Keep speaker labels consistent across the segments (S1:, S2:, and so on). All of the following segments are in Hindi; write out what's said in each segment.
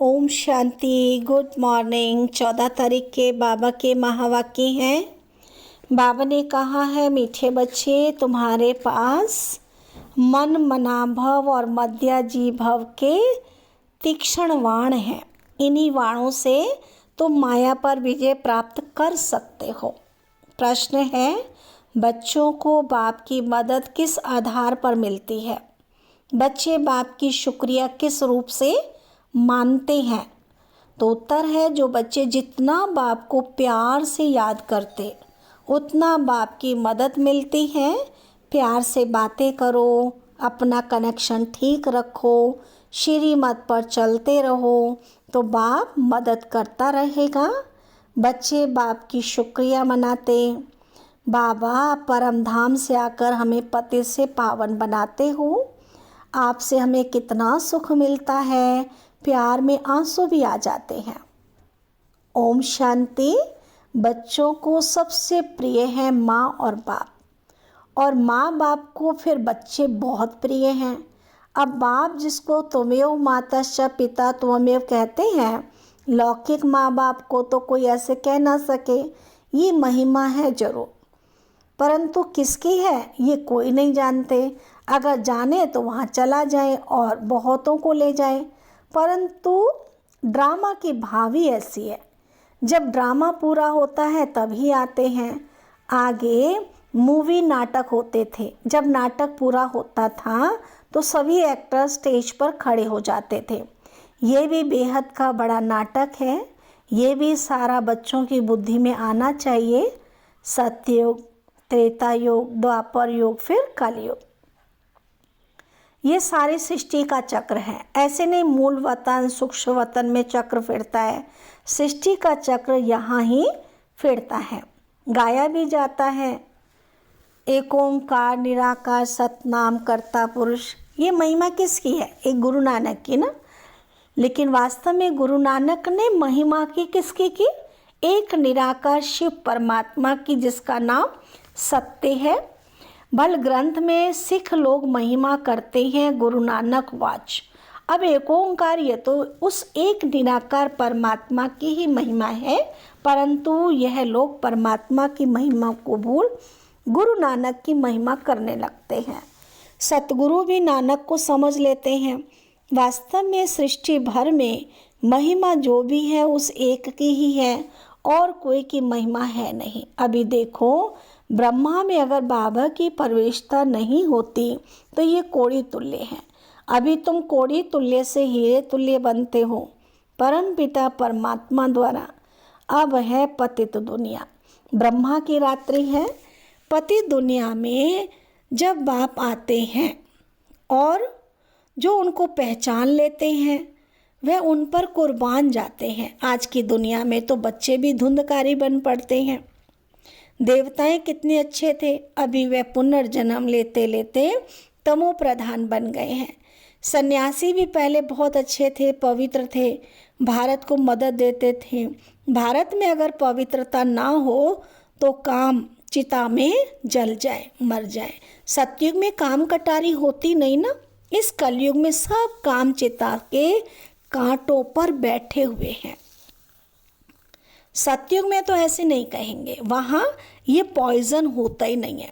S1: ओम शांति। Good morning. 14 तारीख के बाबा के महावाक्य हैं। बाबा ने कहा है, मीठे बच्चे, तुम्हारे पास मन, मनाभव और मध्याजीभव के तीक्ष्ण वाण हैं। इन्हीं वाणों से तुम माया पर विजय प्राप्त कर सकते हो। प्रश्न है, बच्चों को बाप की मदद किस आधार पर मिलती है? बच्चे बाप की शुक्रिया किस रूप से मानते हैं? तो उत्तर है, जो बच्चे जितना बाप को प्यार से याद करते उतना बाप की मदद मिलती है। प्यार से बातें करो, अपना कनेक्शन ठीक रखो, श्रीमत पर चलते रहो तो बाप मदद करता रहेगा। बच्चे बाप की शुक्रिया मनाते, बाबा परम धाम से आकर हमें पति से पावन बनाते हो, आपसे हमें कितना सुख मिलता है। प्यार में आंसू भी आ जाते हैं। ओम शांति। बच्चों को सबसे प्रिय है माँ और बाप, और माँ बाप को फिर बच्चे बहुत प्रिय हैं। अब बाप जिसको त्वमेव मातश्च पिता त्वमेव कहते हैं, लौकिक माँ बाप को तो कोई ऐसे कह ना सके। ये महिमा है जरूर, परंतु किसकी है ये कोई नहीं जानते। अगर जाने तो वहाँ चला जाए और बहुतों को ले जाए। परंतु ड्रामा की भावी ऐसी है, जब ड्रामा पूरा होता है तभी आते हैं। आगे मूवी नाटक होते थे, जब नाटक पूरा होता था तो सभी एक्टर स्टेज पर खड़े हो जाते थे। ये भी बेहद का बड़ा नाटक है। ये भी सारा बच्चों की बुद्धि में आना चाहिए। सत्ययुग, त्रेता युग, द्वापर युग, फिर कलयुग, ये सारी सृष्टि का चक्र है। ऐसे नहीं मूल वतन सूक्ष्म वतन में चक्र फिरता है, सृष्टि का चक्र यहाँ ही फिरता है। गाया भी जाता है, एक ओंकार निराकार सतनाम करता पुरुष। ये महिमा किसकी है? एक गुरु नानक की ना। लेकिन वास्तव में गुरु नानक ने महिमा की किसकी की? एक निराकार शिव परमात्मा की, जिसका नाम सत्य है। बल ग्रंथ में सिख लोग महिमा करते हैं गुरु नानक वाच। अब एक ओंकार, ये तो उस एक निराकार परमात्मा की ही महिमा है, परंतु यह लोग परमात्मा की महिमा को भूल गुरु नानक की महिमा करने लगते हैं। सतगुरु भी नानक को समझ लेते हैं। वास्तव में सृष्टि भर में महिमा जो भी है उस एक की ही है, और कोई की महिमा है नहीं। अभी देखो, ब्रह्मा में अगर बाबा की प्रवेशता नहीं होती तो ये कोड़ी तुल्य है। अभी तुम कोड़ी तुल्य से हीरे तुल्य बनते हो परम पिता परमात्मा द्वारा। अब है पतित दुनिया, ब्रह्मा की रात्रि है। पतित दुनिया में जब बाप आते हैं और जो उनको पहचान लेते हैं वह उन पर कुर्बान जाते हैं। आज की दुनिया में तो बच्चे भी धुंधकारी बन पड़ते हैं। देवताएं कितने अच्छे थे, अभी वे पुनर्जन्म लेते लेते तमो प्रधान बन गए हैं। सन्यासी भी पहले बहुत अच्छे थे, पवित्र थे, भारत को मदद देते थे। भारत में अगर पवित्रता ना हो तो काम चिता में जल जाए, मर जाए। सतयुग में काम कटारी होती नहीं ना। इस कलयुग में सब काम चिता के कांटों पर बैठे हुए हैं। सतयुग में तो ऐसे नहीं कहेंगे, वहाँ ये पॉइजन होता ही नहीं है।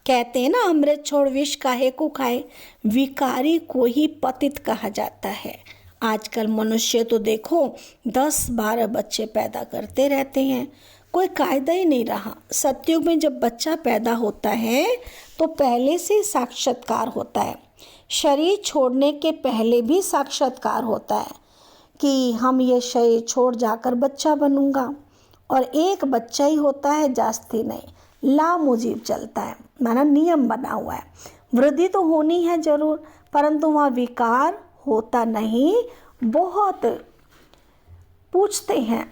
S1: कहते हैं ना, अमृत छोड़ विष काहे को खाए। विकारी को ही पतित कहा जाता है। आजकल मनुष्य तो देखो 10-12 बच्चे पैदा करते रहते हैं, कोई कायदा ही नहीं रहा। सतयुग में जब बच्चा पैदा होता है तो पहले से साक्षात्कार होता है। शरीर छोड़ने के पहले भी साक्षात्कार होता है कि हम ये शरीर छोड़ जाकर बच्चा बनूंगा। और एक बच्चा ही होता है, जास्ती नहीं, लामुजीब चलता है, माना नियम बना हुआ है। वृद्धि तो होनी है जरूर, परंतु वहाँ विकार होता नहीं। बहुत पूछते हैं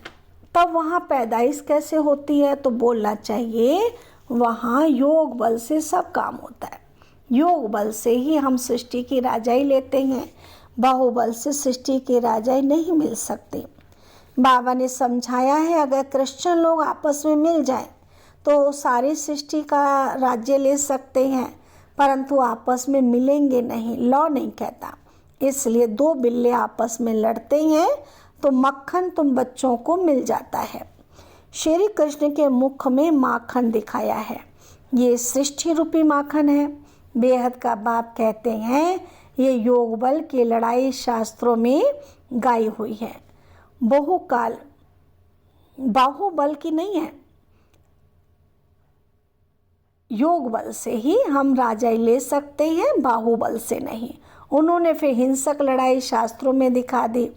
S1: तब वहाँ पैदाइश कैसे होती है, तो बोलना चाहिए वहाँ योग बल से सब काम होता है। योग बल से ही हम सृष्टि की राजाई लेते हैं, बाहुबल से सृष्टि के राजाई नहीं मिल सकते। बाबा ने समझाया है, अगर क्रिश्चियन लोग आपस में मिल जाएं तो सारी सृष्टि का राज्य ले सकते हैं, परंतु आपस में मिलेंगे नहीं। लॉ नहीं कहता, इसलिए दो बिल्ले आपस में लड़ते हैं तो मक्खन तुम बच्चों को मिल जाता है। श्री कृष्ण के मुख में माखन दिखाया है, ये सृष्टि रूपी माखन है। बेहद का बाप कहते हैं ये योग बल की लड़ाई शास्त्रों में गाई हुई है। बहुकाल बाहुबल की नहीं है, योग बल से ही हम राजा ले सकते हैं, बाहुबल से नहीं। उन्होंने फिर हिंसक लड़ाई शास्त्रों में दिखा दी,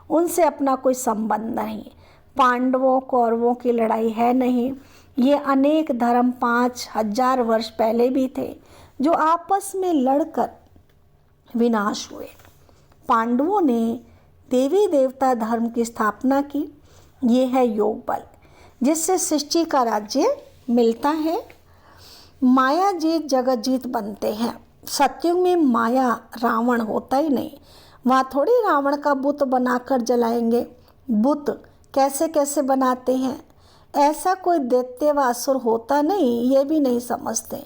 S1: उनसे अपना कोई संबंध नहीं। पांडवों कौरवों की लड़ाई है नहीं, ये अनेक धर्म 5000 वर्ष पहले भी थे जो आपस में लड़कर विनाश हुए। पांडवों ने देवी देवता धर्म की स्थापना की, ये है योग बल जिससे सृष्टि का राज्य मिलता है। माया जीत जगत जीत बनते हैं। सत्युग में माया रावण होता ही नहीं, वहाँ थोड़ी रावण का बुत बनाकर जलाएंगे। बुत कैसे कैसे बनाते हैं, ऐसा कोई दैत्य व असुर होता नहीं, ये भी नहीं समझते।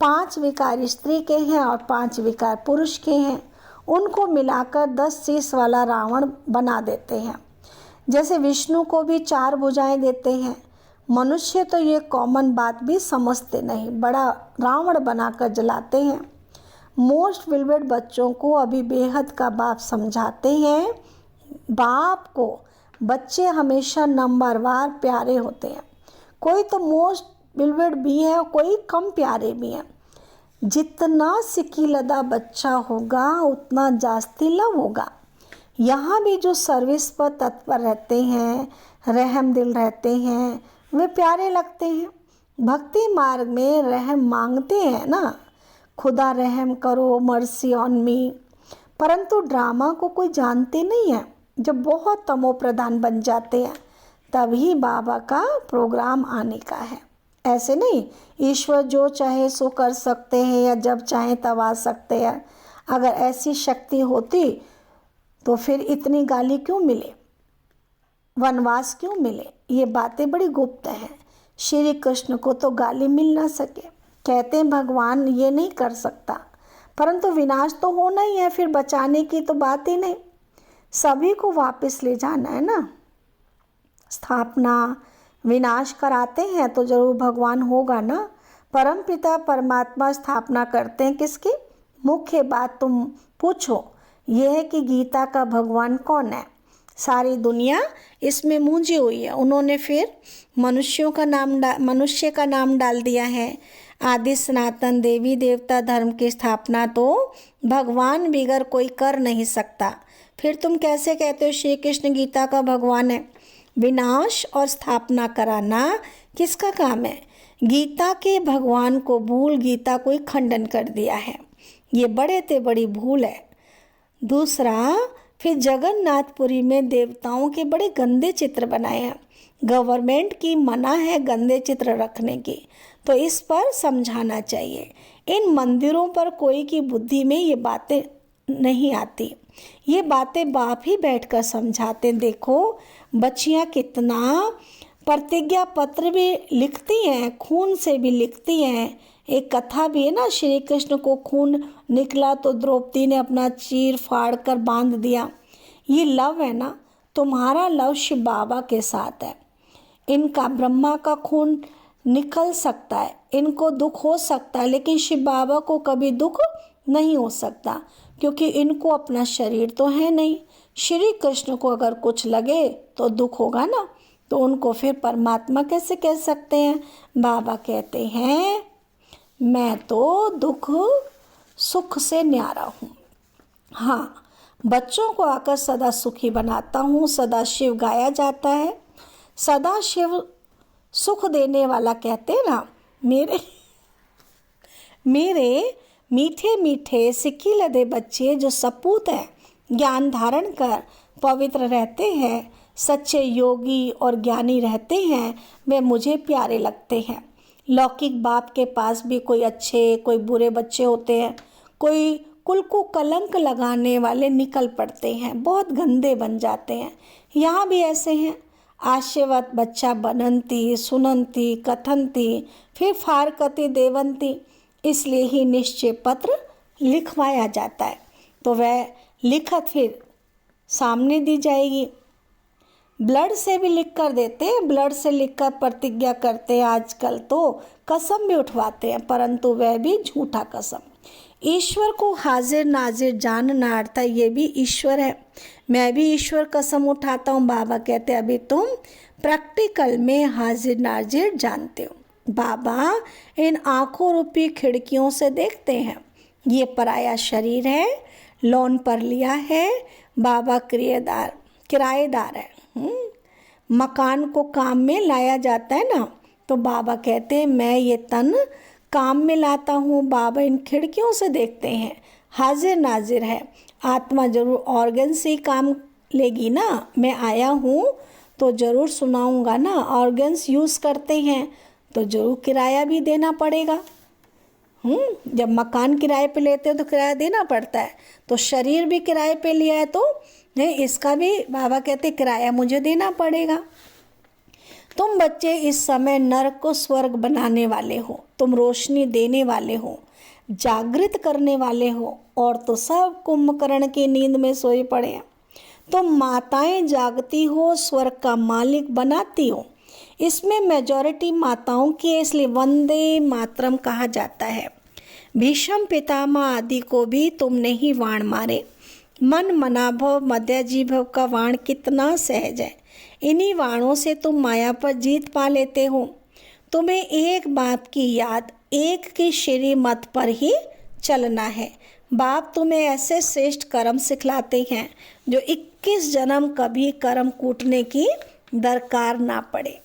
S1: 5 विकार स्त्री के हैं और 5 विकार पुरुष के हैं, उनको मिलाकर 10 शीश वाला रावण बना देते हैं। जैसे विष्णु को भी 4 भुजाएं देते हैं। मनुष्य तो ये कॉमन बात भी समझते नहीं, बड़ा रावण बनाकर जलाते हैं। मोस्ट विलवेड बच्चों को अभी बेहद का बाप समझाते हैं। बाप को बच्चे हमेशा नंबरवार प्यारे होते हैं। कोई तो मोस्ट विलवेड भी है और कोई कम प्यारे भी हैं। जितना सिकीलदा बच्चा होगा उतना जास्ती लव होगा। यहाँ भी जो सर्विस पर तत्पर रहते हैं, रहम दिल रहते हैं, वे प्यारे लगते हैं। भक्ति मार्ग में रहम मांगते हैं ना, खुदा रहम करो, मर्सी ऑन मी। परंतु ड्रामा को कोई जानते नहीं है। जब बहुत तमो प्रधान बन जाते हैं तभी बाबा का प्रोग्राम आने का है। ऐसे नहीं ईश्वर जो चाहे सो कर सकते हैं या जब चाहे तब आ सकते हैं। अगर ऐसी शक्ति होती तो फिर इतनी गाली क्यों मिले, वनवास क्यों मिले। ये बातें बड़ी गुप्त हैं। श्री कृष्ण को तो गाली मिल ना सके, कहते हैं भगवान ये नहीं कर सकता, परंतु विनाश तो होना ही है, फिर बचाने की तो बात ही नहीं। सभी को वापस ले जाना है ना। स्थापना विनाश कराते हैं तो जरूर भगवान होगा ना। परमपिता परमात्मा स्थापना करते हैं किसकी? मुख्य बात तुम पूछो यह है कि गीता का भगवान कौन है। सारी दुनिया इसमें मूंझी हुई है। उन्होंने फिर मनुष्य का नाम डाल दिया है। आदि सनातन देवी देवता धर्म की स्थापना तो भगवान बिगर कोई कर नहीं सकता। फिर तुम कैसे कहते हो श्री कृष्ण गीता का भगवान है? विनाश और स्थापना कराना किसका काम है? गीता के भगवान को भूल गीता को ही खंडन कर दिया है। ये बड़े ते बड़ी भूल है। दूसरा, फिर जगन्नाथपुरी में देवताओं के बड़े गंदे चित्र बनाए हैं। गवर्नमेंट की मना है गंदे चित्र रखने की, तो इस पर समझाना चाहिए। इन मंदिरों पर कोई की बुद्धि में ये बातें नहीं आती। ये बातें बाप ही बैठकर समझाते। देखो बच्चियाँ कितना प्रतिज्ञा पत्र भी लिखती हैं, खून से भी लिखती हैं। एक कथा भी है ना, श्री कृष्ण को खून निकला तो द्रौपदी ने अपना चीर फाड़ कर बांध दिया। ये लव है ना, तुम्हारा लव शिव बाबा के साथ है। इनका ब्रह्मा का खून निकल सकता है, इनको दुख हो सकता है, लेकिन शिव बाबा को कभी दुख नहीं हो सकता, क्योंकि इनको अपना शरीर तो है नहीं। श्री कृष्ण को अगर कुछ लगे तो दुख होगा ना, तो उनको फिर परमात्मा कैसे कह सकते हैं? बाबा कहते हैं मैं तो दुख सुख से न्यारा हूँ। हाँ, बच्चों को आकर सदा सुखी बनाता हूँ। सदा शिव गाया जाता है। सदा शिव सुख देने वाला कहते हैं ना। मेरे मीठे मीठे सिक्की लदे बच्चे जो सपूत हैं, ज्ञान धारण कर पवित्र रहते हैं, सच्चे योगी और ज्ञानी रहते हैं, वे मुझे प्यारे लगते हैं। लौकिक बाप के पास भी कोई अच्छे कोई बुरे बच्चे होते हैं। कोई कुल को कलंक लगाने वाले निकल पड़ते हैं, बहुत गंदे बन जाते हैं। यहाँ भी ऐसे हैं। आशीर्वाद बच्चा बनंती सुनंती कथनती फिर फारकती देवंती, इसलिए ही निश्चय पत्र लिखवाया जाता है। तो वह लिखत फिर सामने दी जाएगी। ब्लड से भी लिख कर देते हैं, ब्लड से लिखकर प्रतिज्ञा करते हैं। आजकल तो कसम भी उठवाते हैं, परंतु वह भी झूठा कसम। ईश्वर को हाजिर नाजिर जानना अर्थ है ये भी ईश्वर है, मैं भी ईश्वर कसम उठाता हूँ। बाबा कहते हैं अभी तुम प्रैक्टिकल में हाजिर नाजिर जानते हो। बाबा इन आँखों रूपी खिड़कियों से देखते हैं, ये पराया शरीर है, लोन पर लिया है, बाबा किराएदार है। मकान को काम में लाया जाता है ना, तो बाबा कहते हैं मैं ये तन काम में लाता हूँ। बाबा इन खिड़कियों से देखते हैं, हाजिर नाजिर है। आत्मा जरूर ऑर्गन से ही काम लेगी ना, मैं आया हूँ तो ज़रूर सुनाऊंगा ना। ऑर्गन्स यूज़ करते हैं तो ज़रूर किराया भी देना पड़ेगा। जब मकान किराए पे लेते हैं तो किराया देना पड़ता है, तो शरीर भी किराए पे लिया है तो नहीं, इसका भी बाबा कहते किराया मुझे देना पड़ेगा। तुम बच्चे इस समय नरक को स्वर्ग बनाने वाले हो, तुम रोशनी देने वाले हो, जागृत करने वाले हो, और तो सब कुंभकर्ण की नींद में सोए पड़े हैं। तुम माताएं जागती हो, स्वर्ग का मालिक बनाती हो। इसमें मेजॉरिटी माताओं की है, इसलिए वंदे मातरम कहा जाता है। भीष्म पितामह आदि को भी तुमने ही वाण मारे। मन मनाभव मध्याजीभव का वाण कितना सहज है, इन्हीं वाणों से तुम माया पर जीत पा लेते हो। तुम्हें एक बात की याद, एक की श्रीमत पर ही चलना है। बाप तुम्हें ऐसे श्रेष्ठ कर्म सिखलाते हैं जो 21 जन्म कभी कर्म कूटने की दरकार ना पड़े।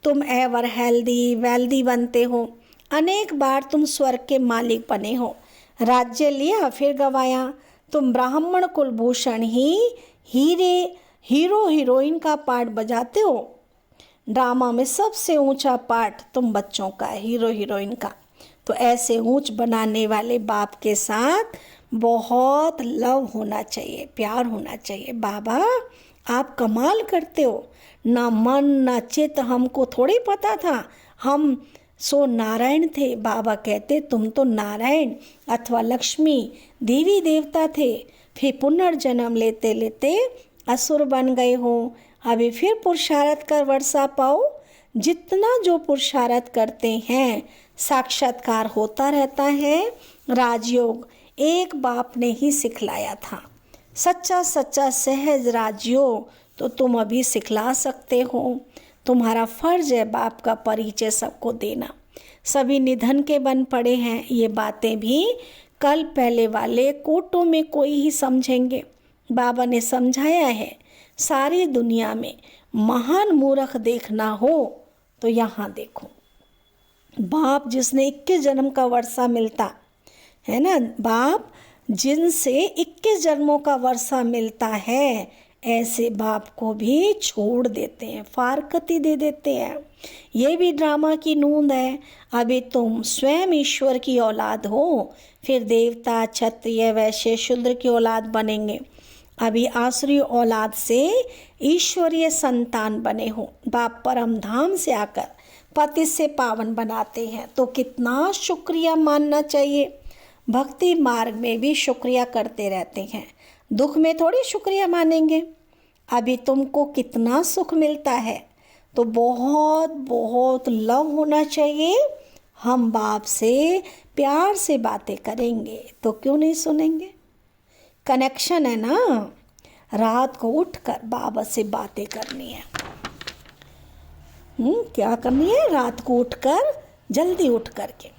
S1: तुम एवर हेल्दी वेल्दी बनते हो। अनेक बार तुम स्वर्ग के मालिक बने हो, राज्य लिया फिर गवाया। तुम ब्राह्मण कुलभूषण ही हीरो हीरोइन का पार्ट बजाते हो। ड्रामा में सबसे ऊंचा पार्ट तुम बच्चों का है, हीरो हीरोइन का। तो ऐसे ऊंच बनाने वाले बाप के साथ बहुत लव होना चाहिए, प्यार होना चाहिए। बाबा आप कमाल करते हो, ना मन ना चित हमको थोड़ी पता था, हम सो नारायण थे। बाबा कहते तुम तो नारायण अथवा लक्ष्मी देवी देवता थे, फिर पुनर्जन्म लेते लेते असुर बन गए हो। अभी फिर पुरुषार्थ कर वर्षा पाओ। जितना जो पुरुषार्थ करते हैं साक्षात्कार होता रहता है। राजयोग एक बाप ने ही सिखलाया था, सच्चा सच्चा सहज राजयोग तो तुम अभी सिखला सकते हो। तुम्हारा फर्ज है बाप का परिचय सबको देना। सभी निधन के बन पड़े हैं, ये बातें भी कल पहले वाले कोटों में कोई ही समझेंगे। बाबा ने समझाया है, सारी दुनिया में महान मूर्ख देखना हो तो यहाँ देखो। बाप जिसने 21 जन्म का वर्षा मिलता है ना, बाप जिनसे 21 जन्मों का वर्षा मिलता है, ऐसे बाप को भी छोड़ देते हैं, फारकती दे देते हैं। ये भी ड्रामा की नूंद है। अभी तुम स्वयं ईश्वर की औलाद हो, फिर देवता क्षत्रिय वैश्य शूद्र की औलाद बनेंगे। अभी आसुरी औलाद से ईश्वरीय संतान बने हो। बाप परम धाम से आकर पति से पावन बनाते हैं, तो कितना शुक्रिया मानना चाहिए। भक्ति मार्ग में भी शुक्रिया करते रहते हैं, दुख में थोड़ी शुक्रिया मानेंगे। अभी तुमको कितना सुख मिलता है, तो बहुत बहुत लव होना चाहिए। हम बाप से प्यार से बातें करेंगे तो क्यों नहीं सुनेंगे। कनेक्शन है ना। रात को उठकर बाबा से बातें करनी है। क्या करनी है? रात को उठकर जल्दी उठ करके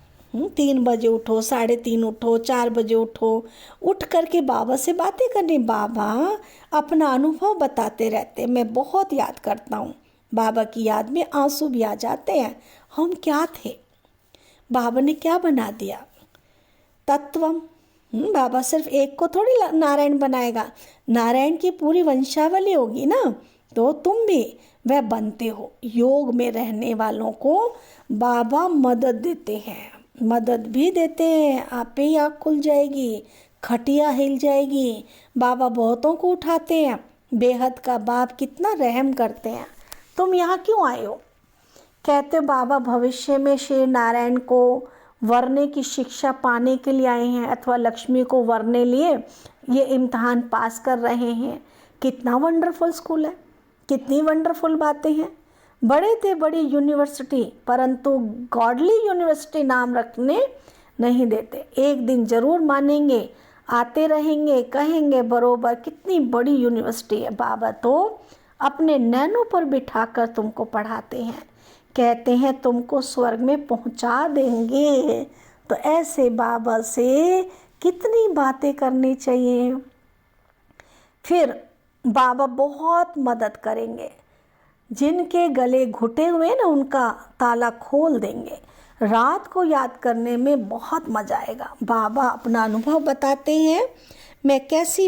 S1: 3 बजे उठो, 3:30 उठो, 4 बजे उठो, उठ करके बाबा से बातें करनी। बाबा अपना अनुभव बताते रहते, मैं बहुत याद करता हूँ। बाबा की याद में आंसू भी आ जाते हैं। हम क्या थे, बाबा ने क्या बना दिया। तत्वम बाबा सिर्फ एक को थोड़ी नारायण बनाएगा, नारायण की पूरी वंशावली होगी ना, तो तुम भी वह बनते हो। योग में रहने वालों को बाबा मदद देते हैं, मदद भी देते हैं। आप ही आँख खुल जाएगी, खटिया हिल जाएगी। बाबा बहुतों को उठाते हैं। बेहद का बाप कितना रहम करते हैं। तुम यहाँ क्यों आए हो? कहते बाबा भविष्य में श्री नारायण को वरने की शिक्षा पाने के लिए आए हैं अथवा लक्ष्मी को वरने लिए ये इम्तहान पास कर रहे हैं। कितना वंडरफुल स्कूल है, कितनी वंडरफुल बातें हैं। बड़े थे बड़ी यूनिवर्सिटी, परंतु गॉडली यूनिवर्सिटी नाम रखने नहीं देते। एक दिन ज़रूर मानेंगे, आते रहेंगे, कहेंगे बरोबर कितनी बड़ी यूनिवर्सिटी है। बाबा तो अपने नैनों पर बिठाकर तुमको पढ़ाते हैं, कहते हैं तुमको स्वर्ग में पहुंचा देंगे। तो ऐसे बाबा से कितनी बातें करनी चाहिए। फिर बाबा बहुत मदद करेंगे, जिनके गले घुटे हुए ना उनका ताला खोल देंगे। रात को याद करने में बहुत मज़ा आएगा। बाबा अपना अनुभव बताते हैं, मैं कैसी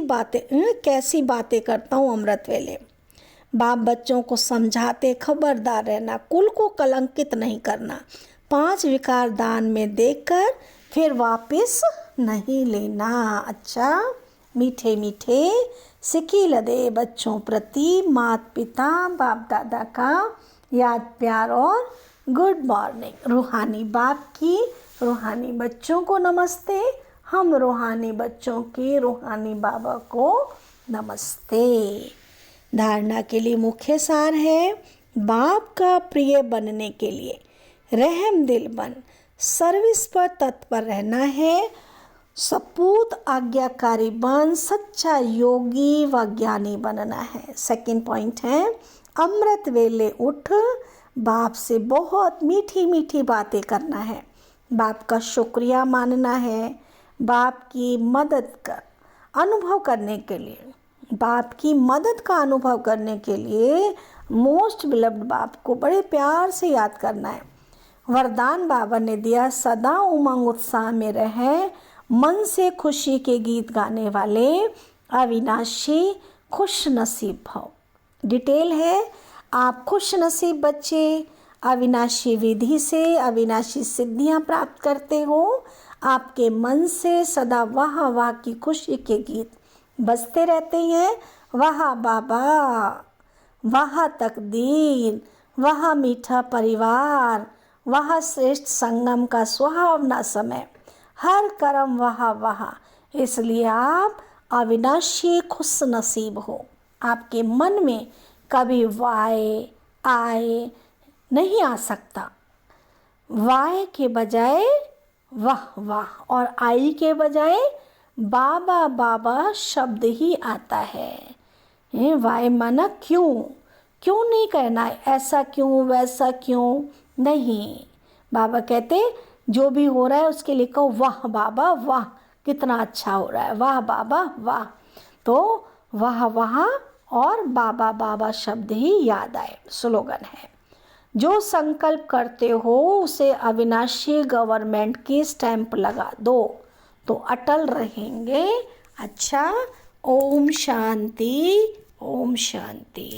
S1: बातें करता हूँ अमृत वेले। बाप बच्चों को समझाते, खबरदार रहना, कुल को कलंकित नहीं करना, 5 विकार दान में देकर फिर वापस नहीं लेना। अच्छा, मीठे मीठे सिकील दे बच्चों प्रति माता पिता बाप दादा का याद प्यार और गुड मॉर्निंग। रूहानी बाप की रूहानी बच्चों को नमस्ते, हम रूहानी बच्चों की रूहानी बाबा को नमस्ते। धारणा के लिए मुख्य सार है, बाप का प्रिय बनने के लिए रहम दिल बन सर्विस पर तत्पर रहना है, सपूत आज्ञाकारी बन सच्चा योगी व ज्ञानी बनना है। सेकंड पॉइंट है, अमृत वेले उठ बाप से बहुत मीठी मीठी बातें करना है, बाप का शुक्रिया मानना है, बाप की मदद का अनुभव करने के लिए, बाप की मदद का अनुभव करने के लिए मोस्ट बिलव्ड बाप को बड़े प्यार से याद करना है। वरदान बाबा ने दिया, सदा उमंग उत्साह में रहे, मन से खुशी के गीत गाने वाले अविनाशी खुश नसीब भव। डिटेल है, आप खुश नसीब बच्चे अविनाशी विधि से अविनाशी सिद्धियां प्राप्त करते हो। आपके मन से सदा वाह वाह की खुशी के गीत बजते रहते हैं। वाह बाबा, वाह तकदीर, वाह मीठा परिवार, वाह श्रेष्ठ संगम का सुहावना समय, हर कर्म वाह वाह। इसलिए आप अविनाशी खुश नसीब हो। आपके मन में कभी वाय आए नहीं आ सकता। वाय के बजाय वाह वाह और आई के बजाय बाबा बाबा शब्द ही आता है। वाय माना क्यों, क्यों नहीं कहना है, ऐसा क्यों वैसा क्यों नहीं। बाबा कहते जो भी हो रहा है उसके लिए कहो वाह बाबा वाह, कितना अच्छा हो रहा है, वाह बाबा वाह। तो वाह वाह और बाबा बाबा शब्द ही याद आए। स्लोगन है, जो संकल्प करते हो उसे अविनाशी गवर्नमेंट की स्टैंप लगा दो तो अटल रहेंगे। अच्छा, ओम शांति, ओम शांति।